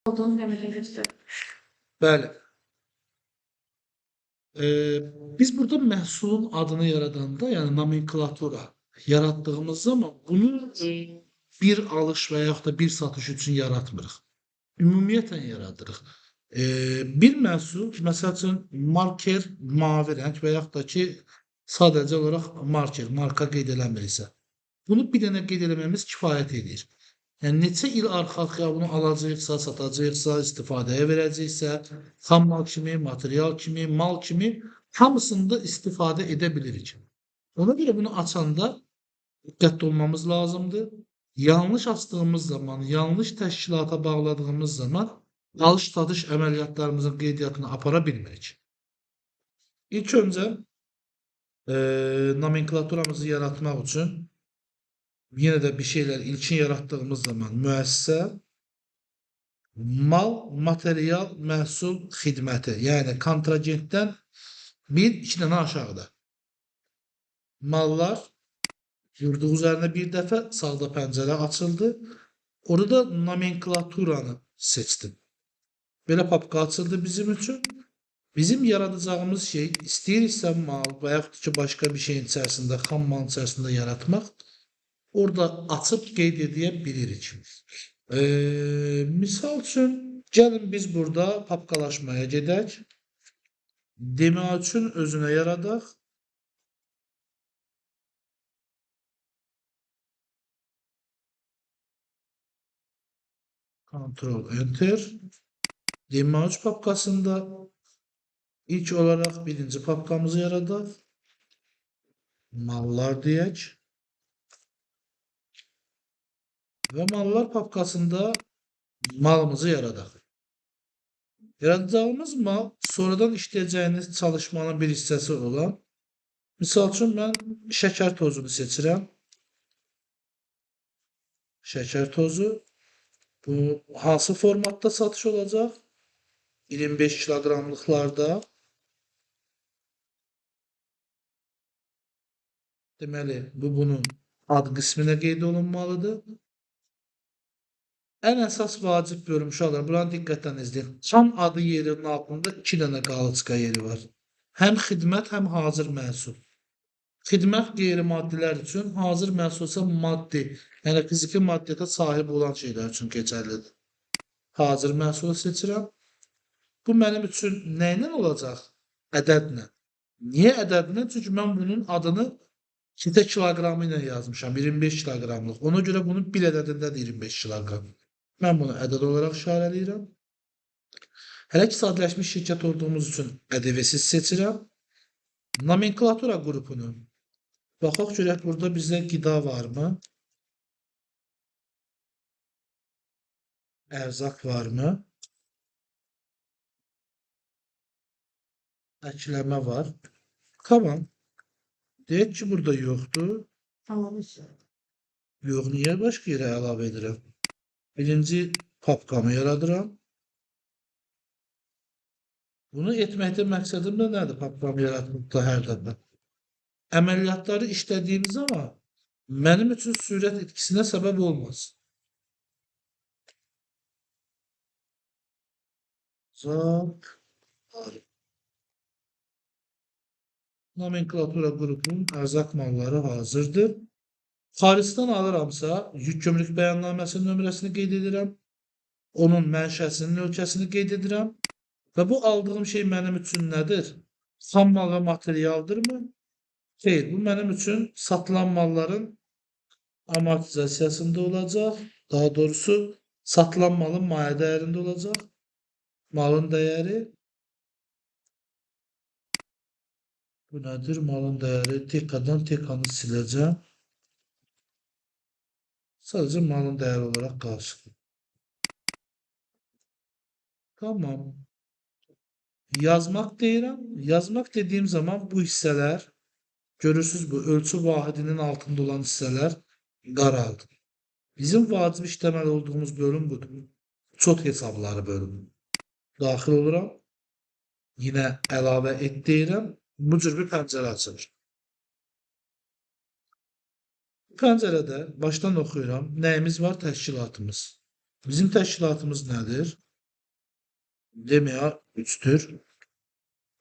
olduğunu demeden gösterir. Bəli. Biz burada məhsulun adını yaradanda, yəni nomenklatura yaratdığımız zaman bunu bir alış və yaxud da bir satış üçün yaratmırıq. Ümumiyyətlə yaradırıq. Bir məhsul, məsəl üçün marker mavi rəng və yaxud da ki, sadəcə olaraq marker, marka qeyd eləmiriksə, bunu bir dənə qeyd eləməyimiz kifayət edir. Yəni neçə il arxa-arxaya bunu alacaqsa, satacaqsa, istifadəyə verəcəksə, xam mal kimi, material kimi, mal kimi hamısında istifadə edə bilirik. Ona görə bunu açanda diqqətli olmamız lazımdır. Yanlış açdığımız zaman, yanlış təşkilata bağladığımız zaman alış-satış əməliyyatlarımızın qeydiyyatını apara bilmirik. İlk öncə nomenklaturamızı yaratmaq üçün yenə də bir şeylər ilkin yaratdığımız zaman müəssisə, mal, material, məhsul, xidməti, yəni kontragentdən iki dənə aşağıda. Mallar yurduğu üzərində bir dəfə sağda pəncərə açıldı. Orada nomenklaturanı seçdim. Belə papka açıldı bizim üçün. Bizim yaradacağımız şey istəyiriksə mal və yaxud ki, başqa bir şeyin içərisində, xam malın içərisində yaratmaq, orada açıb qeyd edə bilirik. Misal üçün, gəlin biz burada papkalaşmaya gedək. Demək üçün özünə yaradaq. Ctrl Enter. Demək 3 papkasında ilk olaraq birinci papkamızı yaradaq. Mallar deyək. Və mallar papkasında malımızı yaradaq. Yaradacağımız mal sonradan işləyəcəyiniz çalışmanın bir hissəsi olan, misal üçün mən şəkər tozunu seçirəm. Şəkər tozu. Bu hansı formatda satış olacaq? 25 kiloqramlıqlarda. Deməli, bu bunun ad qisminə qeyd olunmalıdır. Ən əsas vacib bölüm uşaqlar, buranı diqqətlə izləyin. Xam adı yerinin altında 2 dənə qalıcqa yeri var. Həm xidmət, həm hazır məhsul. Xidmət qeyri-maddilər üçün, hazır məhsul isə maddi, yəni fiziki maddiyyata sahib olan şeylər üçün keçərlidir. Hazır məhsulu seçirəm. Bu mənim üçün nə ilə olacaq? Ədədlə. Niyə ədədlə? Çünki mən bunun adını kiloqramı ilə yazmışam, 25 kiloqramlıq. Ona görə bunun bir ədədindədir 25 kiloqram. Mən bunu ədəd olaraq işarələyirəm. Hələ ki, sadələşmiş şirkət olduğumuz üçün ədəvəsiz seçirəm. Nomenklatura qrupunu. Baxaq görək, burada bizdə qida varmı? Ərzaq varmı? Əkləmə var. Tamam. Deyək ki, burada yoxdur. Tamam. Yox, niyə başqa yerə əlavə edirəm? Birinci papkamı yaradıram. Bunu etməkdə məqsədim də nədir? Papkamı yaratmaqda hər dəfə. Əməliyyatları işlədiyim zaman mənim üçün sürət etkisinə səbəb olmaz. Nomenklatura qrupunun ərzaq malları hazırdır. Xaricdən alıramsa, yük gömrük bəyannaməsinin nömrəsini qeyd edirəm. Onun mənşəsinin ölkəsini qeyd edirəm. Və bu aldığım şey mənim üçün nədir? Xam mal və materialdırmı? Xeyr, bu mənim üçün satılan malların amortizasiyasında olacaq. Daha doğrusu, satılan malın mayə dəyərində olacaq. Malın dəyəri. Bu nədir? Malın dəyəri. Tekadan tekanı siləcəm. Sadəcə malın dəyəri olaraq qalsın. Tamam. Yazmaq deyirəm. Yazmaq dediyim zaman bu hissələr, görürsünüz bu ölçü vahidinin altında olan hissələr qaraldı. Bizim vacib işləməli olduğumuz bölüm budur. Çot hesabları bölümü. Daxil oluram. Yine əlavə et deyirəm. Bu cür bir pəncərə açılır. Pəncərədə başdan oxuyuram. Nəyimiz var? Təşkilatımız. Bizim təşkilatımız nədir? Deməyə 3'tür.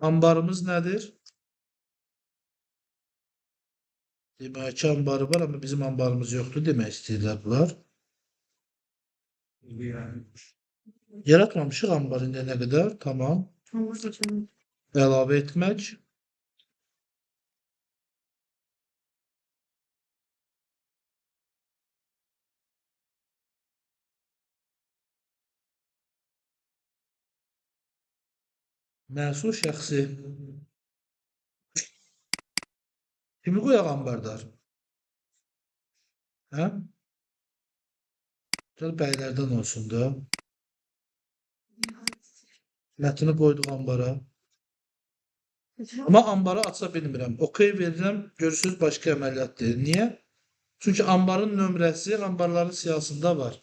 Ambarımız nədir? Demək ki, ambarı var, amma bizim ambarımız yoxdur demək istəyirlər bunlar. Yaratmamışıq ambar indi nə qədər? Tamam. Hamur seçelim. Əlavə etmək. Məsul şəxsi. Kimi qoyaq ambardar? Hə? Gəl bəylərdən olsun da. Mətni qoyduq ambara. Amma ambarı aça bilmirəm. OK verirəm. Görürsünüz başqa əməliyyat deyil. Niyə? Çünki ambarın nömrəsi ambarların siyahısında var.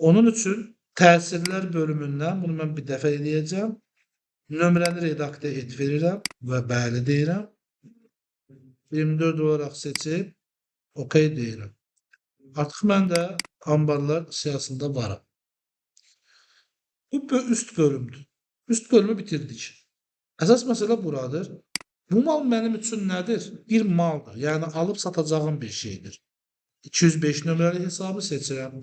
Onun üçün təsirlər bölümündən bunu mən bir dəfə eləyəcəm. Nömrəni redaktə et verirəm və bəli deyirəm. 24 olaraq seçib OK deyirəm. Artıq mən də ambarlar siyahısında varım. Bu üst bölümdür. Üst bölümü bitirdik. Əsas məsələ buradır. Bu mal mənim üçün nədir? Bir maldır. Yəni alıb satacağım bir şeydir. 205 nömrəli hesabı seçirəm.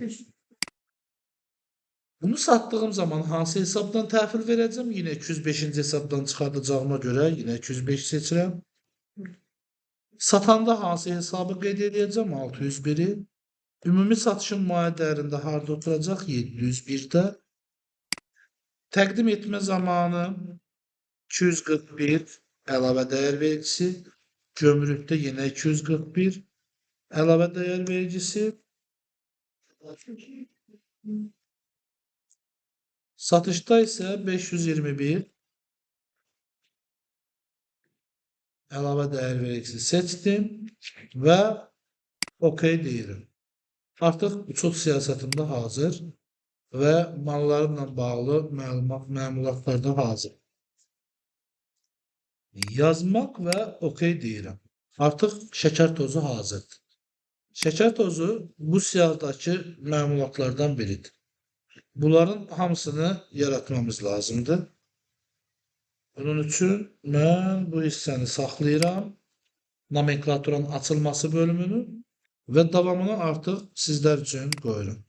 Bunu satdığım zaman hansı hesabdan təhvil verəcəm? Yine 205-ci hesabdan çıxardacağıma görə yine 205 seçirəm. Satanda hansı hesabı qeyd edəcəm? 601'i. Ümumi satışın maliyyə dəyərində harda oturacaq? 701'də. Təqdim etmə zamanı 241 əlavə dəyər vergisi. Gömrükdə yenə 241 əlavə dəyər vergisi. Satışda isə 521 əlavə dəyər vergisi seçdim və OK deyirəm. Artıq uçot siyasətim də hazır və mallarımla bağlı məlumatlar da hazır. Yazmaq və OK deyirəm. Artıq şəkər tozu hazırdır. Şəkər tozu bu siyahdakı məlumatlardan biridir. Bunların hamısını yaratmamız lazımdır. Bunun üçün mən bu hissəni saxlayıram. Nomenklaturanın açılması bölümünü və davamını artıq sizlər üçün qoyuram.